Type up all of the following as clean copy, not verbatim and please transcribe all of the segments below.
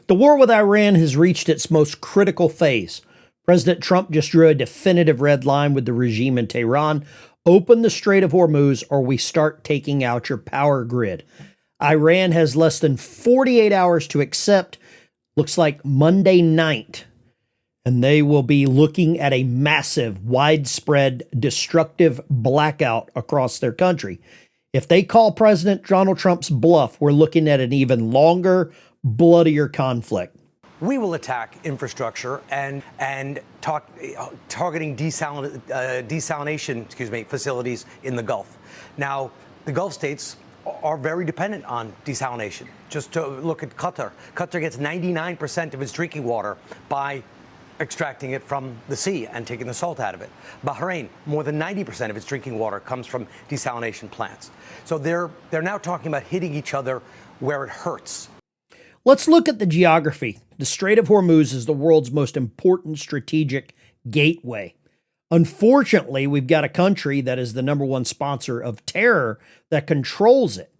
The war with Iran has reached its most critical phase. President Trump just drew a definitive red line with the regime in Tehran. Open the Strait of Hormuz or we start taking out your power grid. Iran has less than 48 hours to accept. Looks like Monday night. And they will be looking at a massive, widespread, destructive blackout across their country. If they call President Donald Trump's bluff, we're looking at an even longer, bloodier conflict. We will attack infrastructure and targeting desalination facilities in the Gulf. Now, the Gulf states are very dependent on desalination. Just to look at Qatar. Qatar gets 99% of its drinking water by extracting it from the sea and taking the salt out of it. Bahrain, more than 90% of its drinking water comes from desalination plants. So they're now talking about hitting each other where it hurts. Let's look at the geography. The Strait of Hormuz is the world's most important strategic gateway. Unfortunately, we've got a country that is the #1 sponsor of terror that controls it.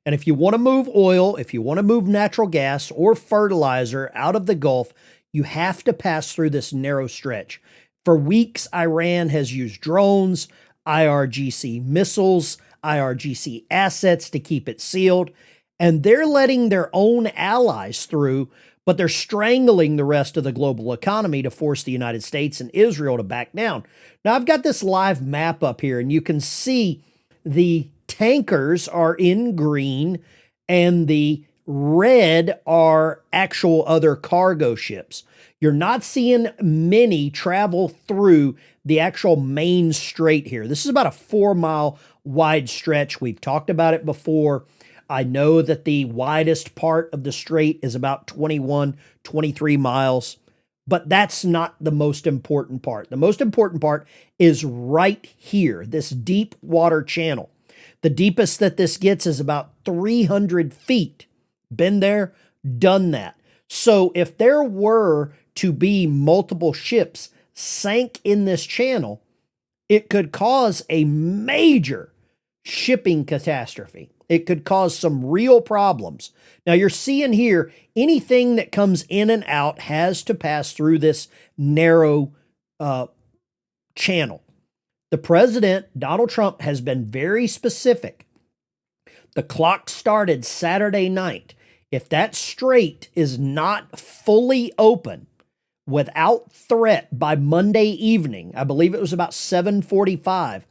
And if you want to move oil, if you want to move natural gas or fertilizer out of the Gulf, you have to pass through this narrow stretch. For weeks, Iran has used drones, IRGC missiles, IRGC assets to keep it sealed, and they're letting their own allies through, but they're strangling the rest of the global economy to force the United States and Israel to back down. Now, I've got this live map up here, and you can see the tankers are in green, and the red are actual other cargo ships. You're not seeing many travel through the actual main strait here. This is about a 4-mile wide stretch. We've talked about it before. I know that the widest part of the strait is about 21, 23 miles, but that's not the most important part. The most important part is right here, this deep water channel. The deepest that this gets is about 300 feet. Been there, done that. So if there were to be multiple ships sank in this channel, it could cause a major shipping catastrophe. It could cause some real problems. Now you're seeing here, anything that comes in and out has to pass through this narrow channel. The president, Donald Trump, has been very specific. The clock started Saturday night. If that strait is not fully open without threat by Monday evening, I believe it was about 7:45,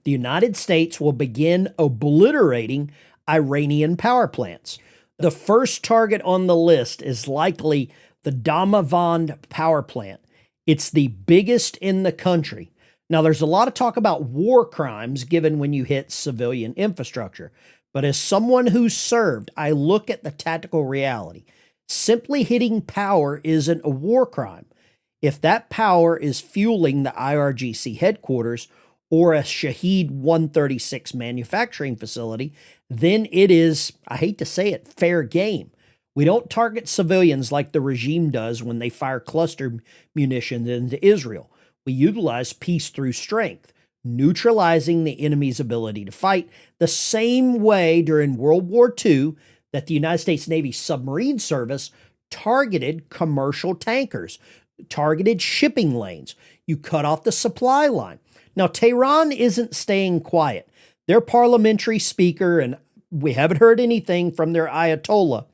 the United States will begin obliterating Iranian power plants. The first target on the list is likely the Damavand power plant. It's the biggest in the country. Now, there's a lot of talk about war crimes given when you hit civilian infrastructure. But as someone who's served, I look at the tactical reality. Simply hitting power isn't a war crime. If that power is fueling the IRGC headquarters or a Shaheed 136 manufacturing facility, then it is, I hate to say it, fair game. We don't target civilians like the regime does when they fire cluster munitions into Israel. We utilize peace through strength, neutralizing the enemy's ability to fight, the same way during World War II that the United States Navy submarine service targeted commercial tankers, targeted shipping lanes. You cut off the supply line. Now, Tehran isn't staying quiet. Their parliamentary speaker, and we haven't heard anything from their Ayatollah,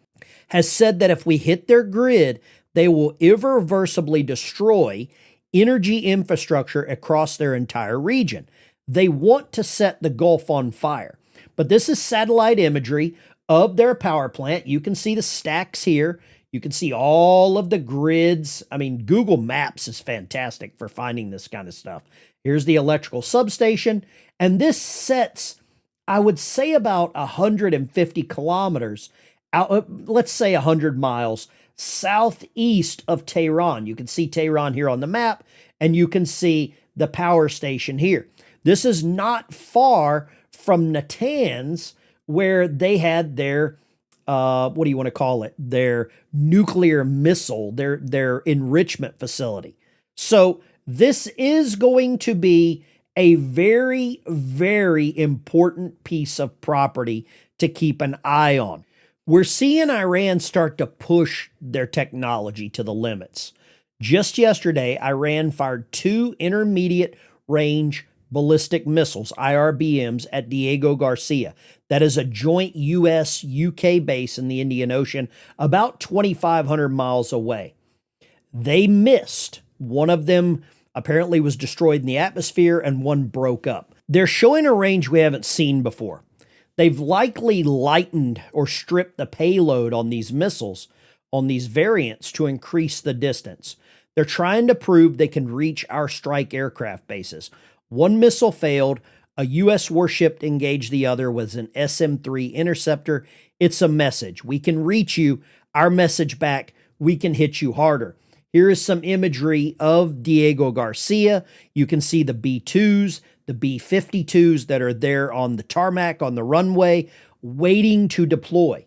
has said that if we hit their grid, they will irreversibly destroy energy infrastructure across their entire region. They want to set the Gulf on fire. But this is satellite imagery of their power plant. You can see the stacks here. You can see all of the grids. I mean, Google Maps is fantastic for finding this kind of stuff. Here's the electrical substation. And this sets, I would say, about 150 kilometers out, let's say 100 miles southeast of Tehran. You can see Tehran here on the map, and you can see the power station here. This is not far from Natanz, where they had their, what do you want to call it? Their nuclear missile, their enrichment facility. So this is going to be a very, very important piece of property to keep an eye on. We're seeing Iran start to push their technology to the limits. Just yesterday, Iran fired 2 intermediate range ballistic missiles, IRBMs, at Diego Garcia. That is a joint US UK base in the Indian Ocean, about 2,500 miles away. They missed. One of them apparently was destroyed in the atmosphere, and one broke up. They're showing a range we haven't seen before. They've likely lightened or stripped the payload on these missiles, on these variants, to increase the distance. They're trying to prove they can reach our strike aircraft bases. One missile failed. A U.S. warship engaged the other with an SM-3 interceptor. It's a message. We can reach you. Our message back, we can hit you harder. Here is some imagery of Diego Garcia. You can see the B-2s, the B-52s that are there on the tarmac, on the runway, waiting to deploy.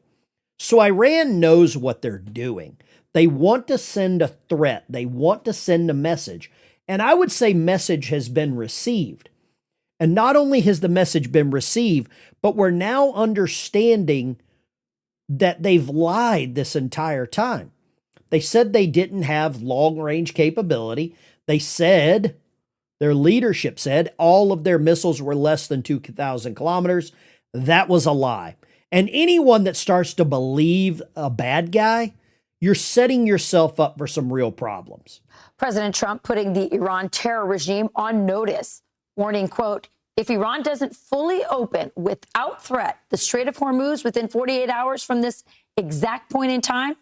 So Iran knows what they're doing. They want to send a threat. They want to send a message. And I would say message has been received. And not only has the message been received, but we're now understanding that they've lied this entire time. They said they didn't have long-range capability. They said, their leadership said, all of their missiles were less than 2,000 kilometers. That was a lie. And anyone that starts to believe a bad guy, you're setting yourself up for some real problems. President Trump putting the Iran terror regime on notice, warning, quote, if Iran doesn't fully open without threat the Strait of Hormuz within 48 hours from this exact point in time,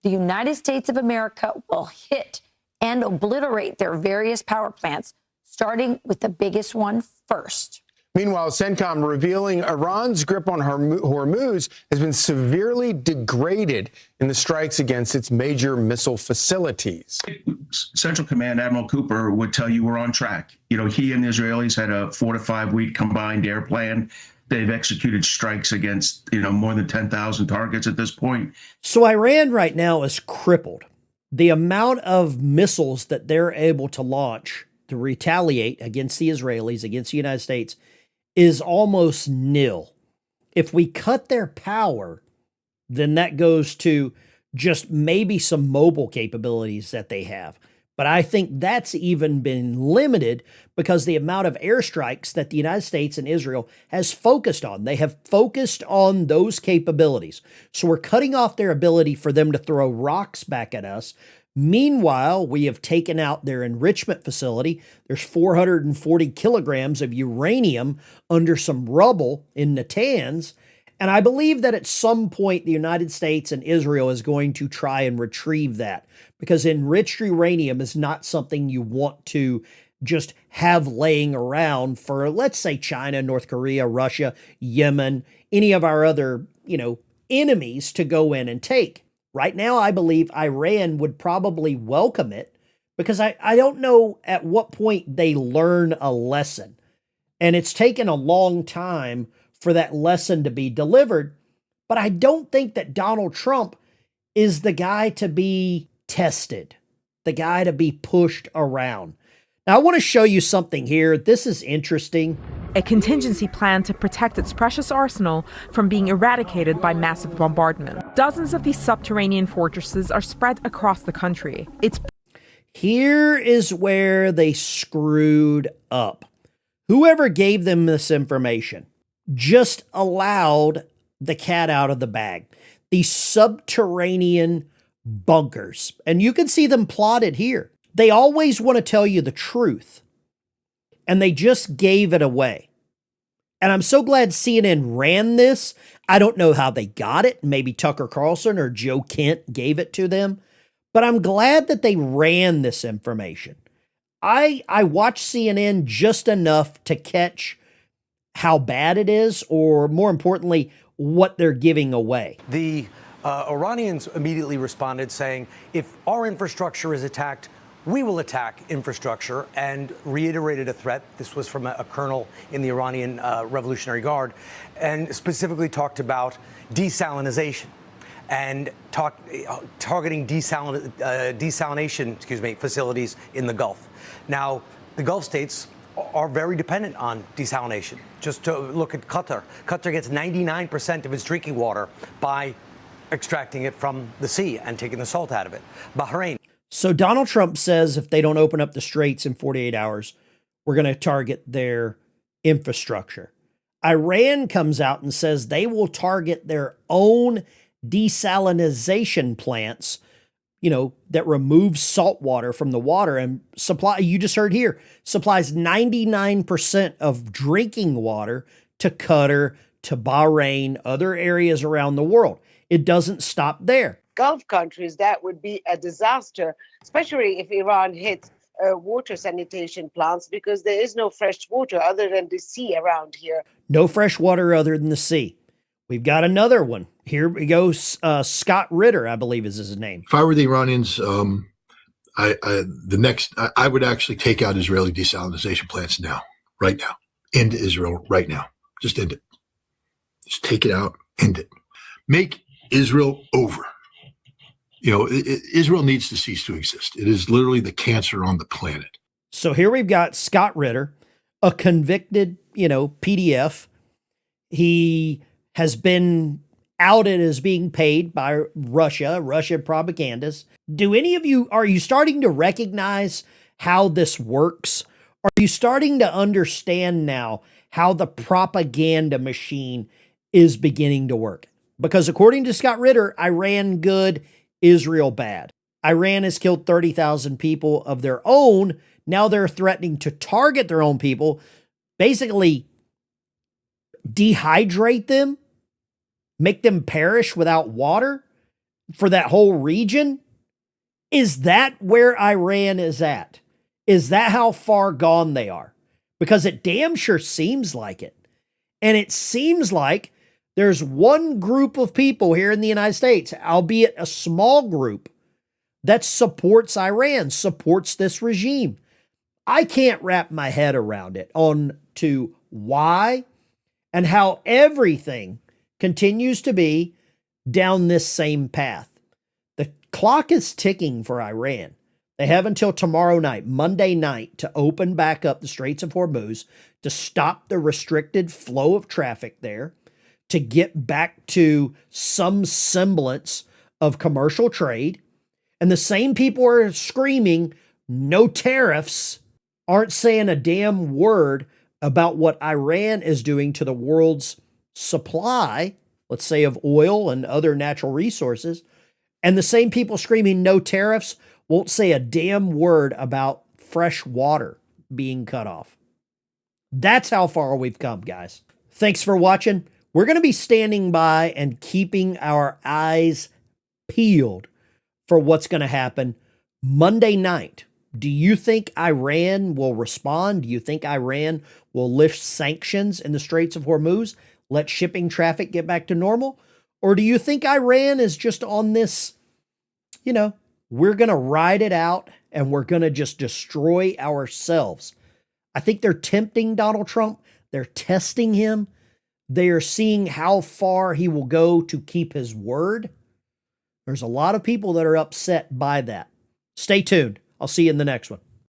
the United States of America will hit and obliterate their various power plants, starting with the biggest one first. Meanwhile, CENTCOM revealing Iran's grip on Hormuz has been severely degraded in the strikes against its major missile facilities. Central Command Admiral Cooper would tell you we're on track. You know, he and the Israelis had a 4 to 5 week combined air plan. They've executed strikes against, more than 10,000 targets at this point. So Iran right now is crippled. The amount of missiles that they're able to launch to retaliate against the Israelis, against the United States, is almost nil. If we cut their power, then that goes to just maybe some mobile capabilities that they have. But I think that's even been limited because the amount of airstrikes that the United States and Israel has focused on. They have focused on those capabilities. So we're cutting off their ability for them to throw rocks back at us. Meanwhile, we have taken out their enrichment facility. There's 440 kilograms of uranium under some rubble in Natanz. And I believe that at some point, the United States and Israel is going to try and retrieve that, because enriched uranium is not something you want to just have laying around for, let's say, China, North Korea, Russia, Yemen, any of our other, enemies to go in and take. Right now, I believe Iran would probably welcome it, because I don't know at what point they learn a lesson. And it's taken a long time for that lesson to be delivered. But I don't think that Donald Trump is the guy to be tested, the guy to be pushed around. Now, I want to show you something here. This is interesting. A contingency plan to protect its precious arsenal from being eradicated by massive bombardment. Dozens of these subterranean fortresses are spread across the country. Here is where they screwed up. Whoever gave them this information just allowed the cat out of the bag. These subterranean bunkers. And you can see them plotted here. They always want to tell you the truth. And they just gave it away. And I'm so glad CNN ran this. I don't know how they got it. Maybe Tucker Carlson or Joe Kent gave it to them. But I'm glad that they ran this information. I watched CNN just enough to catch how bad it is, or more importantly, what they're giving away. The Iranians immediately responded saying, if our infrastructure is attacked, we will attack infrastructure, and reiterated a threat. This was from a colonel in the Iranian Revolutionary Guard, and specifically talked about desalination and targeting desalination facilities in the Gulf. Now, the Gulf states are very dependent on desalination. Just to look at Qatar. Qatar gets 99% of its drinking water by extracting it from the sea and taking the salt out of it. Bahrain. So Donald Trump says if they don't open up the straits in 48 hours, we're going to target their infrastructure. Iran comes out and says they will target their own desalination plants, that removes salt water from the water and supply, you just heard here, supplies 99% of drinking water to Qatar, to Bahrain, other areas around the world. It doesn't stop there. Gulf countries, that would be a disaster, especially if Iran hits water sanitation plants, because there is no fresh water other than the sea around here. No fresh water other than the sea. We've got another one. Here we go. Scott Ritter, I believe is his name. If I were the Iranians, I would actually take out Israeli desalination plants now, right now. End Israel right now. Just end it. Just take it out, end it. Make Israel over. Israel needs to cease to exist. It is literally the cancer on the planet. So here we've got Scott Ritter, a convicted, PDF. He has been outed as being paid by Russian propagandists. Are you starting to recognize how this works? Are you starting to understand now how the propaganda machine is beginning to work? Because according to Scott Ritter, Iran good, Israel bad. Iran has killed 30,000 people of their own. Now they're threatening to target their own people, basically dehydrate them, make them perish without water for that whole region. Is that where Iran is at? Is that how far gone they are? Because it damn sure seems like it. And it seems like there's one group of people here in the United States, albeit a small group, that supports Iran, supports this regime. I can't wrap my head around it on to why and how everything continues to be down this same path. The clock is ticking for Iran. They have until tomorrow night, Monday night, to open back up the Straits of Hormuz, to stop the restricted flow of traffic there, to get back to some semblance of commercial trade. And the same people are screaming, no tariffs, aren't saying a damn word about what Iran is doing to the world's supply, let's say of oil and other natural resources. And the same people screaming no tariffs won't say a damn word about fresh water being cut off. That's how far we've come, guys. Thanks for watching. We're going to be standing by and keeping our eyes peeled for what's going to happen Monday night. Do you think Iran will respond? Do you think Iran will lift sanctions in the Straits of Hormuz, let shipping traffic get back to normal? Or do you think Iran is just on this, we're going to ride it out and we're going to just destroy ourselves? I think they're tempting Donald Trump. They're testing him. They are seeing how far he will go to keep his word. There's a lot of people that are upset by that. Stay tuned. I'll see you in the next one.